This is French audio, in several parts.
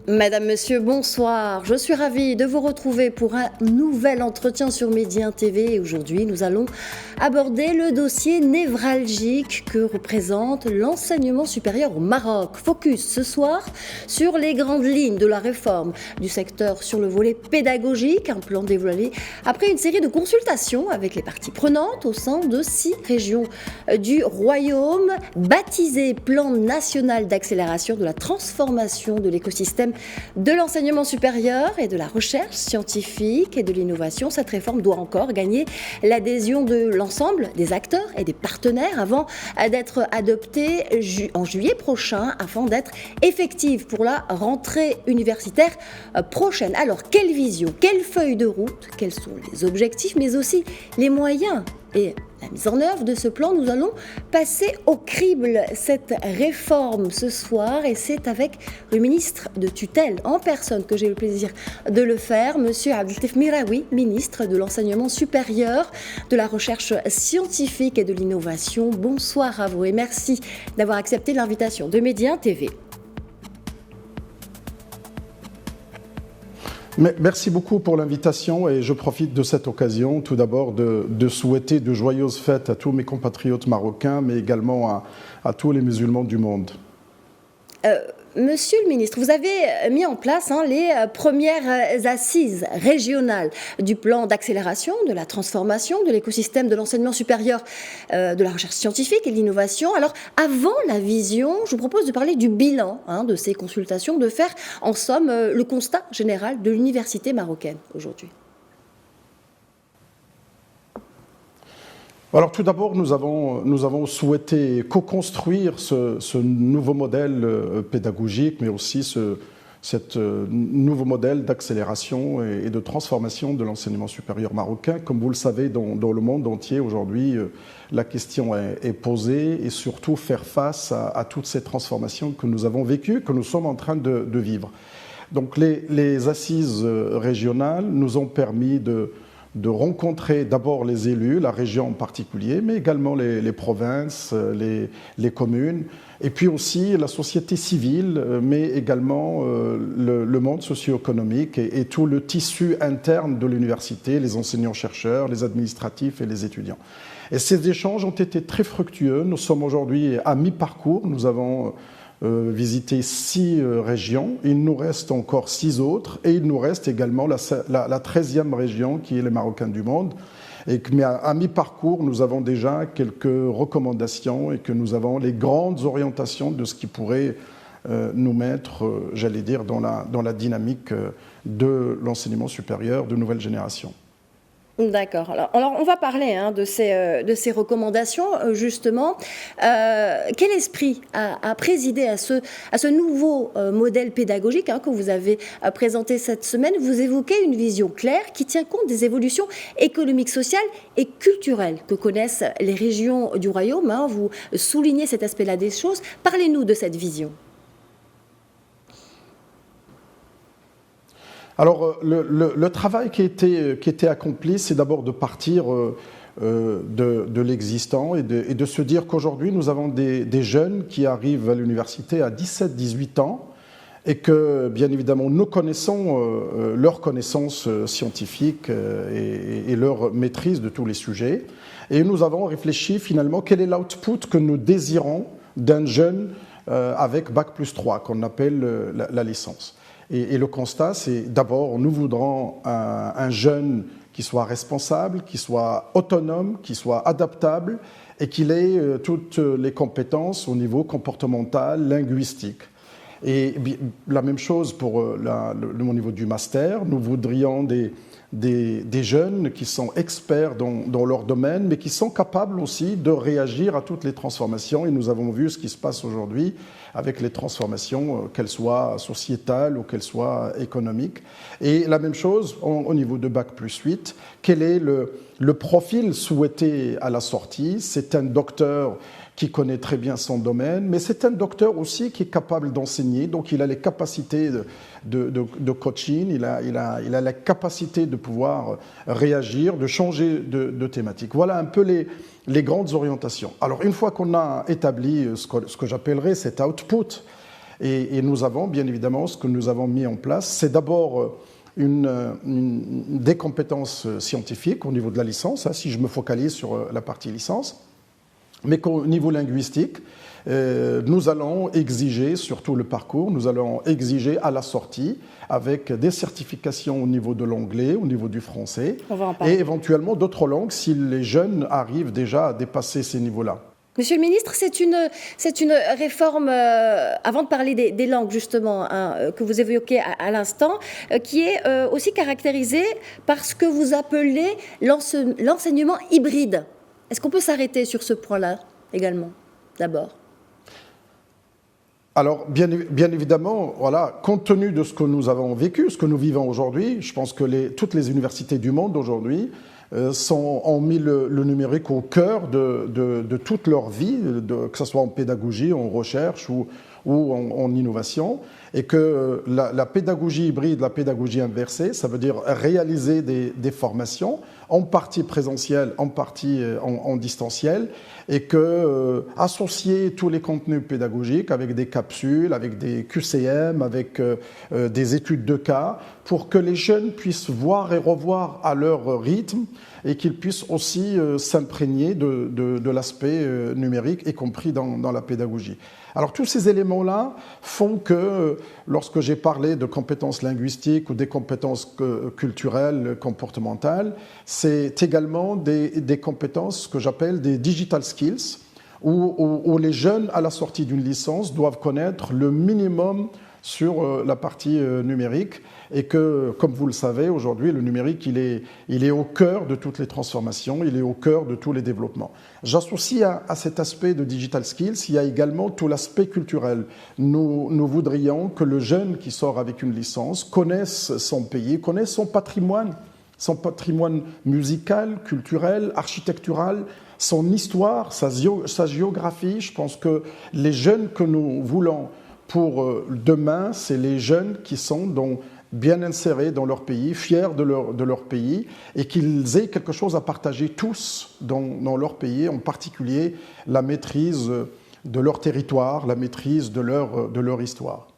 Madame, Monsieur, bonsoir. Je suis ravie de vous retrouver pour un nouvel entretien sur Média TV. Aujourd'hui, nous allons aborder le dossier névralgique que représente l'enseignement supérieur au Maroc. Focus ce soir sur les grandes lignes de la réforme du secteur sur le volet pédagogique, un plan dévoilé après une série de consultations avec les parties prenantes au sein de 6 régions du Royaume, baptisé Plan national d'accélération de la transformation de l'écosystème de l'enseignement supérieur et de la recherche scientifique et de l'innovation. Cette réforme doit encore gagner l'adhésion de l'ensemble des acteurs et des partenaires avant d'être adoptée en juillet prochain, afin d'être effective pour la rentrée universitaire prochaine. Alors, quelle vision, quelle feuille de route, quels sont les objectifs, mais aussi les moyens et la mise en œuvre de ce plan? Nous allons passer au crible cette réforme ce soir, et c'est avec le ministre de tutelle en personne que j'ai le plaisir de le faire, Monsieur Abdeltif Miraoui, ministre de l'enseignement supérieur, de la recherche scientifique et de l'innovation. Bonsoir à vous et merci d'avoir accepté l'invitation de Média TV. Merci beaucoup pour l'invitation et je profite de cette occasion tout d'abord de souhaiter de joyeuses fêtes à tous mes compatriotes marocains, mais également à tous les musulmans du monde. Monsieur le ministre, vous avez mis en place les premières assises régionales du plan d'accélération de la transformation de l'écosystème de l'enseignement supérieur, de la recherche scientifique et de l'innovation. Alors, avant la vision, je vous propose de parler du bilan de ces consultations, de faire en somme le constat général de l'université marocaine aujourd'hui. Alors tout d'abord, nous avons souhaité co-construire ce nouveau modèle pédagogique, mais aussi ce nouveau modèle d'accélération et de transformation de l'enseignement supérieur marocain. Comme vous le savez, dans le monde entier aujourd'hui, la question est posée, et surtout faire face à toutes ces transformations que nous avons vécues, que nous sommes en train de vivre. Donc les assises régionales nous ont permis de rencontrer d'abord les élus, la région en particulier, mais également les provinces, les communes, et puis aussi la société civile, mais également le monde socio-économique et tout le tissu interne de l'université, les enseignants-chercheurs, les administratifs et les étudiants. Et ces échanges ont été très fructueux. Nous sommes aujourd'hui à mi-parcours. Nous avons visiter 6 régions, il nous reste encore 6 autres, et il nous reste également la 13e région qui est les Marocains du monde. Mais à mi-parcours, nous avons déjà quelques recommandations et que nous avons les grandes orientations de ce qui pourrait nous mettre, j'allais dire, dans la dynamique de l'enseignement supérieur de nouvelle génération. D'accord. Alors, on va parler de ces recommandations, justement. Quel esprit a présidé à ce nouveau modèle pédagogique que vous avez présenté cette semaine? Vous évoquez une vision claire qui tient compte des évolutions économiques, sociales et culturelles que connaissent les régions du Royaume. Vous soulignez cet aspect-là des choses. Parlez-nous de cette vision. Alors, le travail qui a été accompli, c'est d'abord de partir de l'existant et de se dire qu'aujourd'hui, nous avons des jeunes qui arrivent à l'université à 17-18 ans et que, bien évidemment, nous connaissons leurs connaissances scientifiques et leur maîtrise de tous les sujets. Et nous avons réfléchi finalement quel est l'output que nous désirons d'un jeune avec Bac+3, qu'on appelle la licence. Et le constat, c'est d'abord, nous voudrons un jeune qui soit responsable, qui soit autonome, qui soit adaptable et qu'il ait toutes les compétences au niveau comportemental, linguistique. Et la même chose pour au niveau du master. Nous voudrions des jeunes qui sont experts dans leur domaine, mais qui sont capables aussi de réagir à toutes les transformations. Et nous avons vu ce qui se passe aujourd'hui avec les transformations, qu'elles soient sociétales ou qu'elles soient économiques. Et la même chose au niveau de Bac+8. Quel est le profil souhaité à la sortie? C'est un docteur qui connaît très bien son domaine, mais c'est un docteur aussi qui est capable d'enseigner, donc il a les capacités de coaching, il a la capacité de pouvoir réagir, de changer de thématique. Voilà un peu les grandes orientations. Alors une fois qu'on a établi ce que j'appellerais cet output, Et nous avons, bien évidemment, ce que nous avons mis en place, c'est d'abord des compétences scientifiques au niveau de la licence, si je me focalise sur la partie licence, mais qu'au niveau linguistique, nous allons exiger, surtout le parcours, nous allons exiger à la sortie avec des certifications au niveau de l'anglais, au niveau du français, et éventuellement d'autres langues si les jeunes arrivent déjà à dépasser ces niveaux-là. Monsieur le ministre, c'est une réforme, avant de parler des langues justement, que vous évoquez à l'instant, qui est aussi caractérisée par ce que vous appelez l'enseignement hybride. Est-ce qu'on peut s'arrêter sur ce point-là également, d'abord ? Alors, bien évidemment, voilà, compte tenu de ce que nous avons vécu, ce que nous vivons aujourd'hui, je pense que toutes les universités du monde aujourd'hui ont mis le numérique au cœur de toute leur vie, que ce soit en pédagogie, en recherche ou en innovation, et que la pédagogie hybride, la pédagogie inversée, ça veut dire réaliser des formations, en partie présentielle, en partie en distanciel, et que associer tous les contenus pédagogiques avec des capsules, avec des QCM, avec des études de cas, pour que les jeunes puissent voir et revoir à leur rythme, et qu'ils puissent aussi s'imprégner de l'aspect numérique, y compris dans la pédagogie. Alors tous ces éléments-là font que lorsque j'ai parlé de compétences linguistiques ou des compétences culturelles, comportementales, c'est également des compétences que j'appelle des digital skills, où les jeunes à la sortie d'une licence doivent connaître le minimum sur la partie numérique, et que, comme vous le savez, aujourd'hui, le numérique, il est au cœur de toutes les transformations, il est au cœur de tous les développements. J'associe à cet aspect de digital skills, il y a également tout l'aspect culturel. Nous voudrions que le jeune qui sort avec une licence connaisse son pays, connaisse son patrimoine musical, culturel, architectural, son histoire, sa géographie. Je pense que les jeunes que nous voulons pour demain, c'est les jeunes qui sont bien insérés dans leur pays, fiers de leur pays, et qu'ils aient quelque chose à partager tous dans leur pays, en particulier la maîtrise de leur territoire, la maîtrise de leur histoire.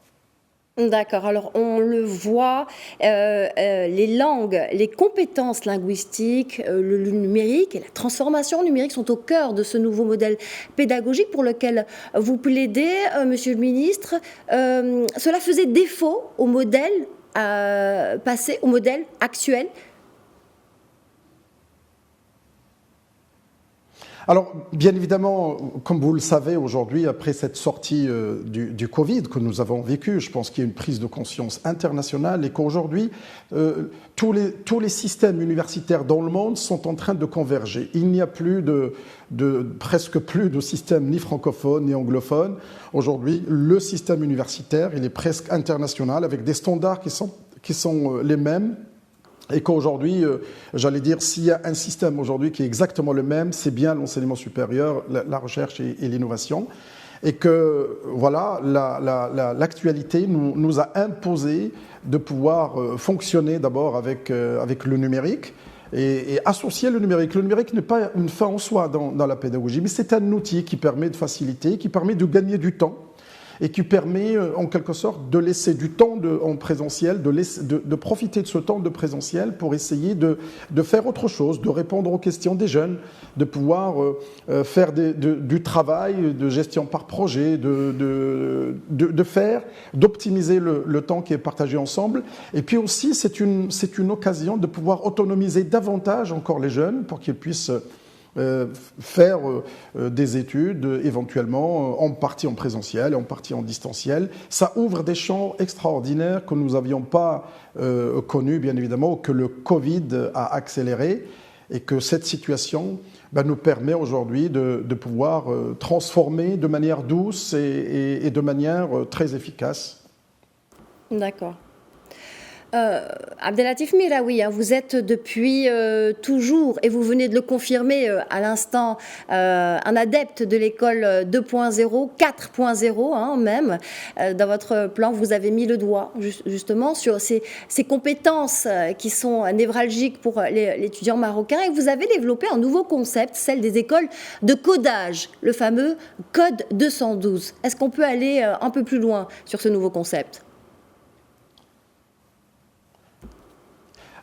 D'accord, alors on le voit, les langues, les compétences linguistiques, le numérique et la transformation numérique sont au cœur de ce nouveau modèle pédagogique pour lequel vous plaidez, Monsieur le Ministre. Cela faisait défaut au modèle passé, au modèle actuel. Alors, bien évidemment, comme vous le savez aujourd'hui, après cette sortie du Covid que nous avons vécu, je pense qu'il y a une prise de conscience internationale et qu'aujourd'hui, tous les systèmes universitaires dans le monde sont en train de converger. Il n'y a plus presque plus de système ni francophone ni anglophone. Aujourd'hui, le système universitaire, il est presque international avec des standards qui sont les mêmes. Et qu'aujourd'hui, j'allais dire, s'il y a un système aujourd'hui qui est exactement le même, c'est bien l'enseignement supérieur, la recherche et l'innovation. Et que, voilà, l'actualité nous a imposé de pouvoir fonctionner d'abord avec le numérique et associer le numérique. Le numérique n'est pas une fin en soi dans la pédagogie, mais c'est un outil qui permet de faciliter, qui permet de gagner du temps, et qui permet en quelque sorte de laisser du temps en présentiel, de profiter de ce temps de présentiel pour essayer de faire autre chose, de répondre aux questions des jeunes, de pouvoir faire du travail, de gestion par projet, d'optimiser le temps qui est partagé ensemble. Et puis aussi, c'est une occasion de pouvoir autonomiser davantage encore les jeunes pour qu'ils puissent faire des études éventuellement en partie en présentiel et en partie en distanciel. Ça ouvre des champs extraordinaires que nous n'avions pas connus, bien évidemment, que le Covid a accéléré, et que cette situation nous permet aujourd'hui de pouvoir transformer de manière douce et de manière très efficace. D'accord. Abdellatif Miraoui, vous êtes depuis toujours, et vous venez de le confirmer à l'instant, un adepte de l'école 2.0, 4.0 même. Dans votre plan, vous avez mis le doigt justement sur ces compétences qui sont névralgiques pour l'étudiant marocain, et vous avez développé un nouveau concept, celle des écoles de codage, le fameux Code 212. Est-ce qu'on peut aller un peu plus loin sur ce nouveau concept ?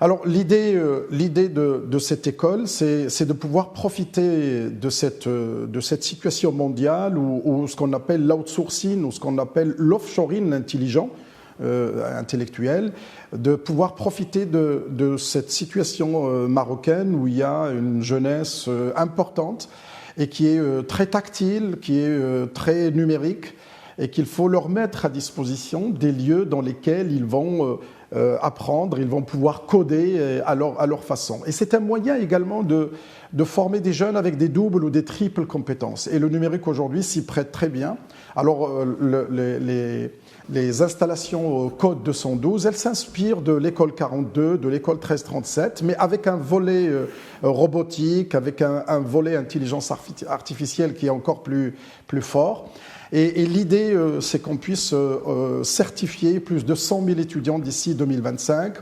Alors l'idée de cette école, c'est de pouvoir profiter de cette situation mondiale où ce qu'on appelle l'outsourcing, ou ce qu'on appelle l'offshoring intelligent, intellectuel, de pouvoir profiter de cette situation marocaine où il y a une jeunesse importante et qui est très tactile, qui est très numérique, et qu'il faut leur mettre à disposition des lieux dans lesquels ils vont apprendre, ils vont pouvoir coder à leur façon. Et c'est un moyen également de former des jeunes avec des doubles ou des triples compétences. Et le numérique aujourd'hui s'y prête très bien. Alors les installations Code 212, elles s'inspirent de l'école 42, de l'école 1337, mais avec un volet robotique, avec un volet intelligence artificielle qui est encore plus fort. Et l'idée, c'est qu'on puisse certifier plus de 100 000 étudiants d'ici 2025,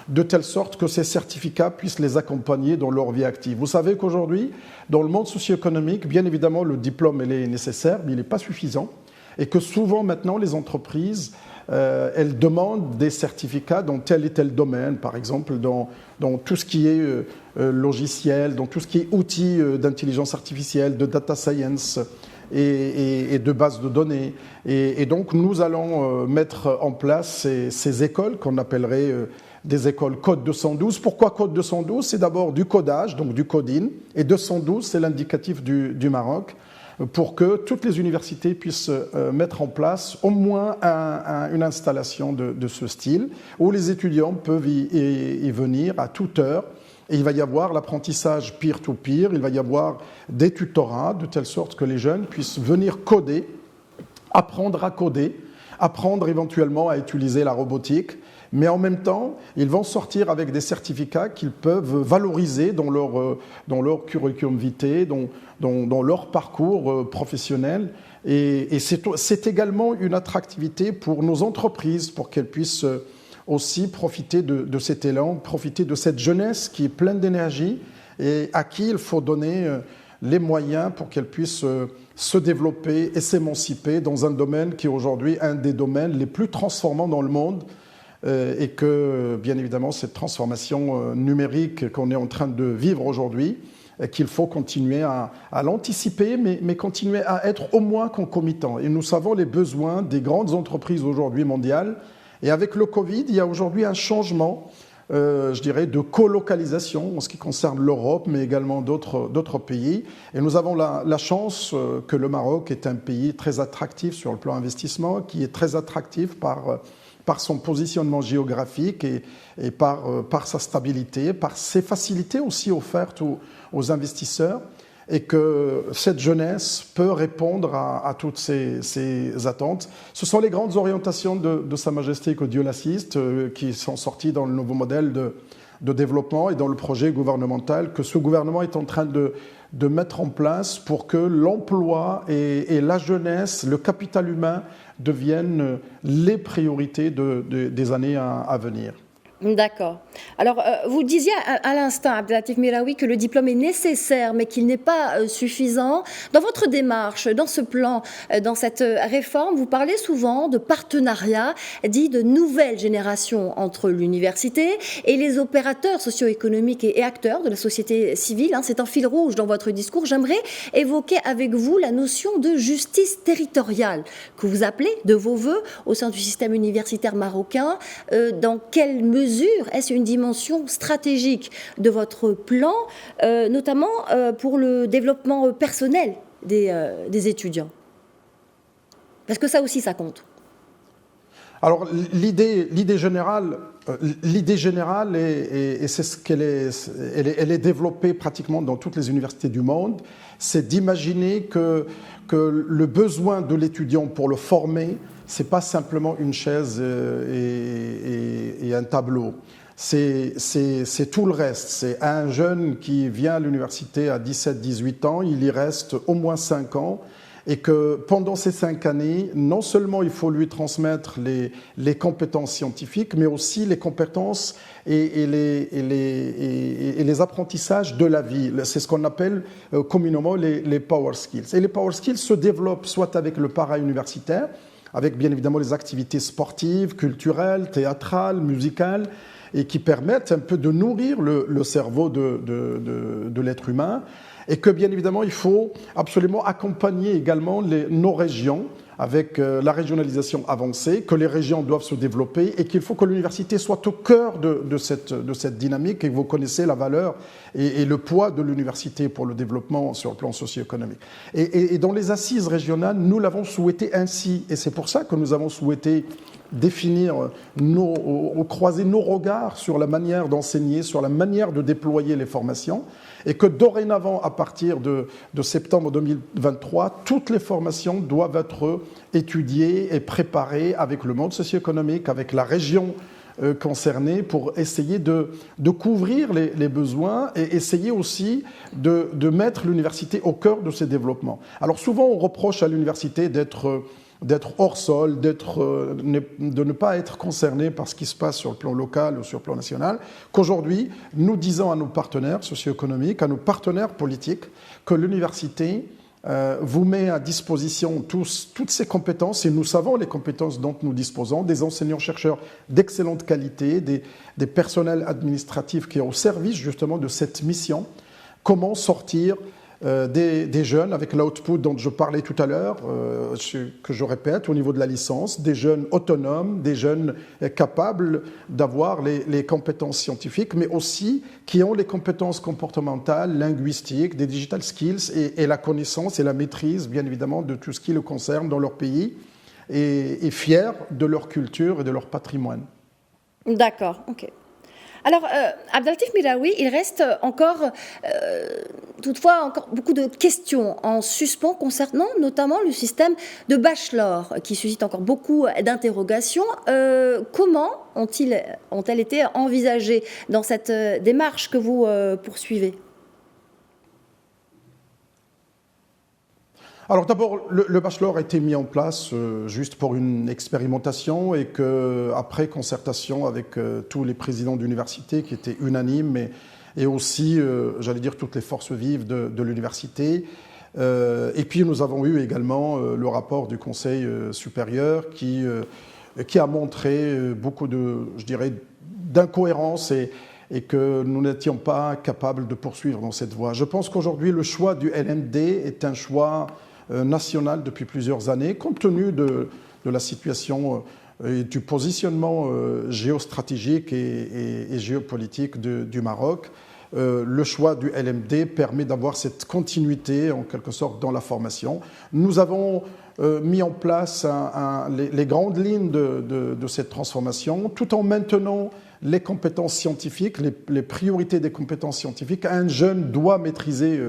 de telle sorte que ces certificats puissent les accompagner dans leur vie active. Vous savez qu'aujourd'hui, dans le monde socio-économique, bien évidemment, le diplôme il est nécessaire, mais il n'est pas suffisant. Et que souvent, maintenant, les entreprises, elles demandent des certificats dans tel et tel domaine, par exemple dans tout ce qui est logiciel, dans tout ce qui est outils d'intelligence artificielle, de data science, et de bases de données. Et donc, nous allons mettre en place ces écoles qu'on appellerait des écoles Code 212. Pourquoi Code 212 ? C'est d'abord du codage, donc du coding, et 212, c'est l'indicatif du Maroc, pour que toutes les universités puissent mettre en place au moins une installation de ce style, où les étudiants peuvent y venir à toute heure. Et il va y avoir l'apprentissage peer-to-peer, il va y avoir des tutorats, de telle sorte que les jeunes puissent venir coder, apprendre à coder, apprendre éventuellement à utiliser la robotique, mais en même temps, ils vont sortir avec des certificats qu'ils peuvent valoriser dans leur curriculum vitae, dans leur parcours professionnel. Et c'est également une attractivité pour nos entreprises, pour qu'elles puissent aussi profiter de cet élan, profiter de cette jeunesse qui est pleine d'énergie et à qui il faut donner les moyens pour qu'elle puisse se développer et s'émanciper dans un domaine qui est aujourd'hui un des domaines les plus transformants dans le monde, et que, bien évidemment, cette transformation numérique qu'on est en train de vivre aujourd'hui, qu'il faut continuer à l'anticiper, mais continuer à être au moins concomitant. Et nous savons les besoins des grandes entreprises aujourd'hui mondiales. Et avec le Covid, il y a aujourd'hui un changement, je dirais, de colocalisation en ce qui concerne l'Europe, mais également d'autres pays. Et nous avons la chance que le Maroc est un pays très attractif sur le plan investissement, qui est très attractif par son positionnement géographique et par sa stabilité, par ses facilités aussi offertes aux investisseurs, et que cette jeunesse peut répondre à toutes ces attentes. Ce sont les grandes orientations de Sa Majesté, que Dieu l'assiste, qui sont sorties dans le nouveau modèle de développement et dans le projet gouvernemental que ce gouvernement est en train de mettre en place pour que l'emploi et la jeunesse, le capital humain deviennent les priorités des années à venir. D'accord. Alors, vous disiez à l'instant, Abdellatif Miraoui, que le diplôme est nécessaire, mais qu'il n'est pas suffisant. Dans votre démarche, dans ce plan, dans cette réforme, vous parlez souvent de partenariat dit de nouvelle génération entre l'université et les opérateurs socio-économiques et acteurs de la société civile. C'est un fil rouge dans votre discours. J'aimerais évoquer avec vous la notion de justice territoriale que vous appelez de vos voeux au sein du système universitaire marocain. Dans quelle mesure est-ce une dimension stratégique de votre plan, notamment pour le développement personnel des étudiants ? Parce que ça aussi, ça compte. Alors, l'idée générale, et c'est ce qu'elle est, elle est développée pratiquement dans toutes les universités du monde, c'est d'imaginer que le besoin de l'étudiant pour le former c'est pas simplement une chaise et un tableau. C'est tout le reste. C'est un jeune qui vient à l'université à 17-18 ans, il y reste au moins 5 ans, et que pendant ces 5 années, non seulement il faut lui transmettre les compétences scientifiques, mais aussi les compétences et les apprentissages de la vie. C'est ce qu'on appelle communément les power skills. Et les power skills se développent soit avec le para-universitaire, avec bien évidemment les activités sportives, culturelles, théâtrales, musicales, et qui permettent un peu de nourrir le cerveau de l'être humain, et que bien évidemment il faut absolument accompagner également nos régions avec la régionalisation avancée, que les régions doivent se développer et qu'il faut que l'université soit au cœur de cette dynamique, et vous connaissez la valeur et le poids de l'université pour le développement sur le plan socio-économique. Et dans les assises régionales, nous l'avons souhaité ainsi, et c'est pour ça que nous avons souhaité définir, croiser nos regards sur la manière d'enseigner, sur la manière de déployer les formations, et que dorénavant, à partir de septembre 2023, toutes les formations doivent être étudiées et préparées avec le monde socio-économique, avec la région concernée, pour essayer de couvrir les besoins et essayer aussi de mettre l'université au cœur de ces développements. Alors souvent, on reproche à l'université d'être hors sol, de ne pas être concerné par ce qui se passe sur le plan local ou sur le plan national, qu'aujourd'hui, nous disons à nos partenaires socio-économiques, à nos partenaires politiques, que l'université vous met à disposition toutes ces compétences, et nous savons les compétences dont nous disposons, des enseignants-chercheurs d'excellente qualité, des personnels administratifs qui sont au service justement de cette mission. Comment sortir des jeunes avec l'output dont je parlais tout à l'heure, que je répète au niveau de la licence, des jeunes autonomes, des jeunes capables d'avoir les compétences scientifiques, mais aussi qui ont les compétences comportementales, linguistiques, des digital skills et la connaissance et la maîtrise, bien évidemment, de tout ce qui le concerne dans leur pays, et fiers de leur culture et de leur patrimoine. D'accord, ok. Alors, Abdelatif Miraoui, il reste toutefois encore beaucoup de questions en suspens concernant notamment le système de bachelor, qui suscite encore beaucoup d'interrogations. Comment ont-elles été envisagées dans cette démarche que vous poursuivez ? Alors d'abord, le bachelor a été mis en place juste pour une expérimentation, et qu'après concertation avec tous les présidents d'université qui étaient unanimes, et aussi, j'allais dire, toutes les forces vives de l'université. Et puis nous avons eu également le rapport du Conseil supérieur qui a montré beaucoup d'incohérences, et que nous n'étions pas capables de poursuivre dans cette voie. Je pense qu'aujourd'hui, le choix du LMD est un choix national depuis plusieurs années, compte tenu de la situation et du positionnement géostratégique et géopolitique du Maroc. Le choix du LMD permet d'avoir cette continuité, en quelque sorte, dans la formation. Nous avons mis en place les grandes lignes de cette transformation, tout en maintenant les compétences scientifiques, les priorités des compétences scientifiques. Un jeune doit maîtriser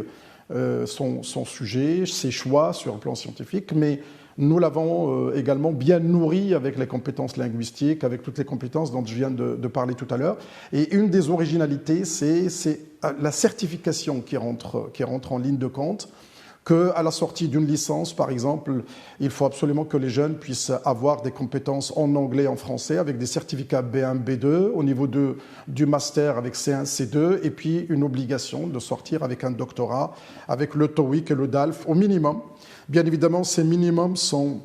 son sujet, ses choix sur le plan scientifique, mais nous l'avons également bien nourri avec les compétences linguistiques, avec toutes les compétences dont je viens de parler tout à l'heure. Et une des originalités, c'est la certification qui rentre en ligne de compte, qu'à la sortie d'une licence, par exemple, il faut absolument que les jeunes puissent avoir des compétences en anglais et en français, avec des certificats B1, B2, au niveau du master avec C1, C2, et puis une obligation de sortir avec un doctorat, avec le TOEIC et le DALF au minimum. Bien évidemment, ces minimums seront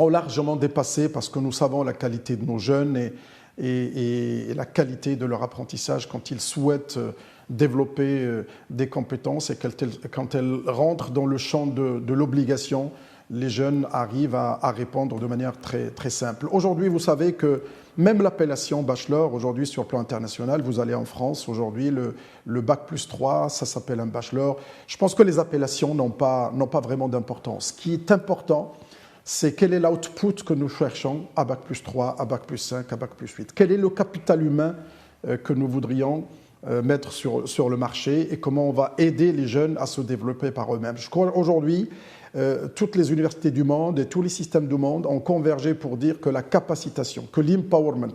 largement dépassés, parce que nous savons la qualité de nos jeunes et la qualité de leur apprentissage quand ils souhaitent développer des compétences, et quand elles rentrent dans le champ de l'obligation, les jeunes arrivent à répondre de manière très, très simple. Aujourd'hui, vous savez que même l'appellation bachelor, aujourd'hui sur le plan international, vous allez en France, aujourd'hui le bac plus 3, ça s'appelle un bachelor. Je pense que les appellations n'ont pas vraiment d'importance. Ce qui est important, c'est quel est l'output que nous cherchons à bac plus 3, à bac plus 5, à bac plus 8. Quel est le capital humain que nous voudrions mettre sur le marché, et comment on va aider les jeunes à se développer par eux-mêmes. Je crois qu'aujourd'hui, toutes les universités du monde et tous les systèmes du monde ont convergé pour dire que la capacitation, que l'empowerment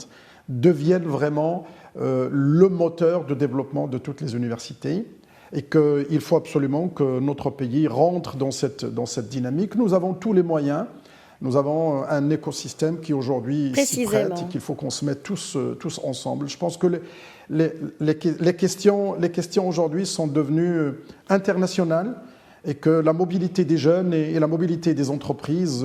devienne vraiment le moteur de développement de toutes les universités et qu'il faut absolument que notre pays rentre dans cette dynamique. Nous avons tous les moyens. Nous avons un écosystème qui aujourd'hui s'y prête et qu'il faut qu'on se mette tous ensemble. Je pense que les questions aujourd'hui sont devenues internationales et que la mobilité des jeunes et la mobilité des entreprises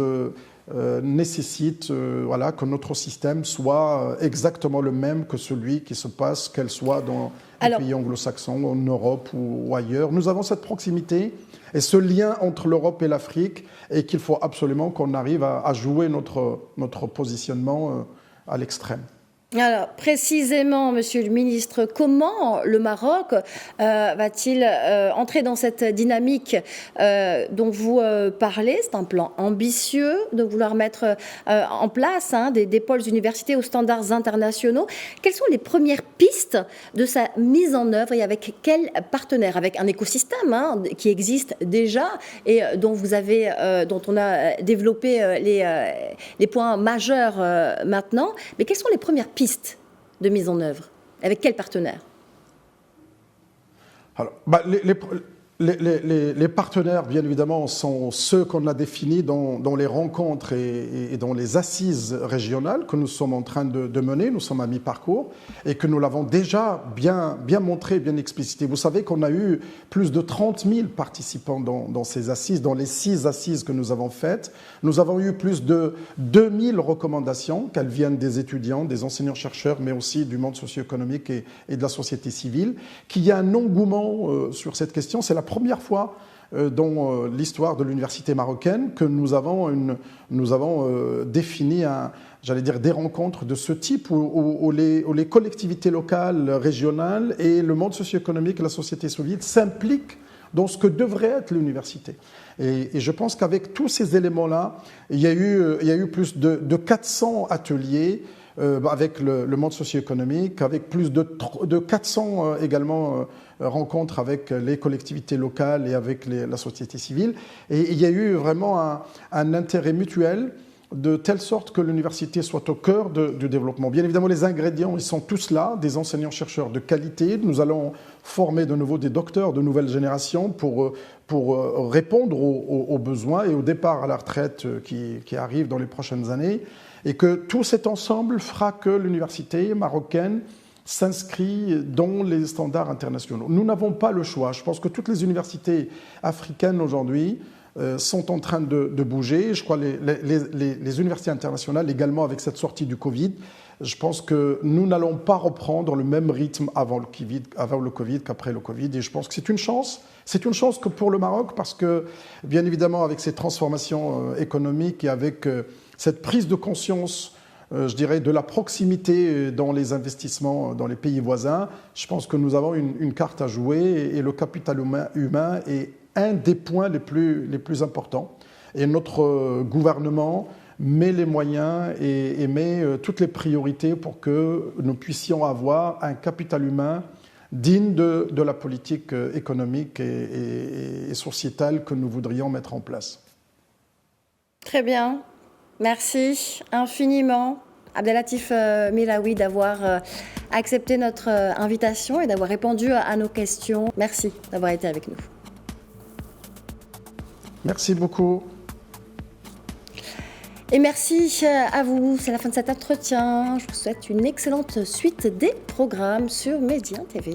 nécessitent que notre système soit exactement le même que celui qui se passe, qu'elle soit dans les pays anglo-saxons, en Europe ou ailleurs. Nous avons cette proximité et ce lien entre l'Europe et l'Afrique et qu'il faut absolument qu'on arrive à jouer notre positionnement à l'extrême. Alors, précisément, Monsieur le Ministre, comment le Maroc va-t-il entrer dans cette dynamique dont vous parlez? C'est un plan ambitieux de vouloir mettre en place des pôles universités aux standards internationaux. Quelles sont les premières pistes de sa mise en œuvre et avec quels partenaires? Avec un écosystème qui existe déjà et dont on a développé les points majeurs maintenant. Mais quelles sont les premières pistes de mise en œuvre? Avec quels partenaires? Alors, les partenaires, bien évidemment, sont ceux qu'on a définis dans les rencontres et dans les assises régionales que nous sommes en train de mener. Nous sommes à mi-parcours et que nous l'avons déjà bien montré, bien explicité. Vous savez qu'on a eu plus de 30 000 participants dans ces assises, dans les 6 assises que nous avons faites. Nous avons eu plus de 2000 recommandations, qu'elles viennent des étudiants, des enseignants-chercheurs, mais aussi du monde socio-économique et de la société civile, qu'il y a un engouement sur cette question. C'est la première fois dans l'histoire de l'université marocaine que nous avons défini des rencontres de ce type où les collectivités locales, régionales et le monde socio-économique et la société civile s'impliquent dans ce que devrait être l'université. Et je pense qu'avec tous ces éléments-là, il y a eu plus de 400 ateliers avec le monde socio-économique, avec plus de 400 également rencontres avec les collectivités locales et avec la société civile. Et il y a eu vraiment un intérêt mutuel de telle sorte que l'université soit au cœur du développement. Bien évidemment, les ingrédients, ils sont tous là, des enseignants-chercheurs de qualité. Nous allons former de nouveau des docteurs de nouvelle génération pour répondre aux besoins et au départ à la retraite qui arrive dans les prochaines années. Et que tout cet ensemble fera que l'université marocaine s'inscrit dans les standards internationaux. Nous n'avons pas le choix. Je pense que toutes les universités africaines aujourd'hui sont en train de bouger. Je crois les universités internationales également avec cette sortie du Covid. Je pense que nous n'allons pas reprendre le même rythme avant le Covid qu'après le Covid. Et je pense que c'est une chance. C'est une chance que pour le Maroc parce que, bien évidemment, avec ces transformations économiques et avec cette prise de conscience, je dirais, de la proximité dans les investissements dans les pays voisins, je pense que nous avons une carte à jouer et le capital humain est un des points les plus importants. Et notre gouvernement met les moyens et met toutes les priorités pour que nous puissions avoir un capital humain digne de la politique économique et sociétale que nous voudrions mettre en place. Très bien. Merci infiniment, Abdellatif Milaoui, d'avoir accepté notre invitation et d'avoir répondu à nos questions. Merci d'avoir été avec nous. Merci beaucoup. Et merci à vous. C'est la fin de cet entretien. Je vous souhaite une excellente suite des programmes sur Média TV.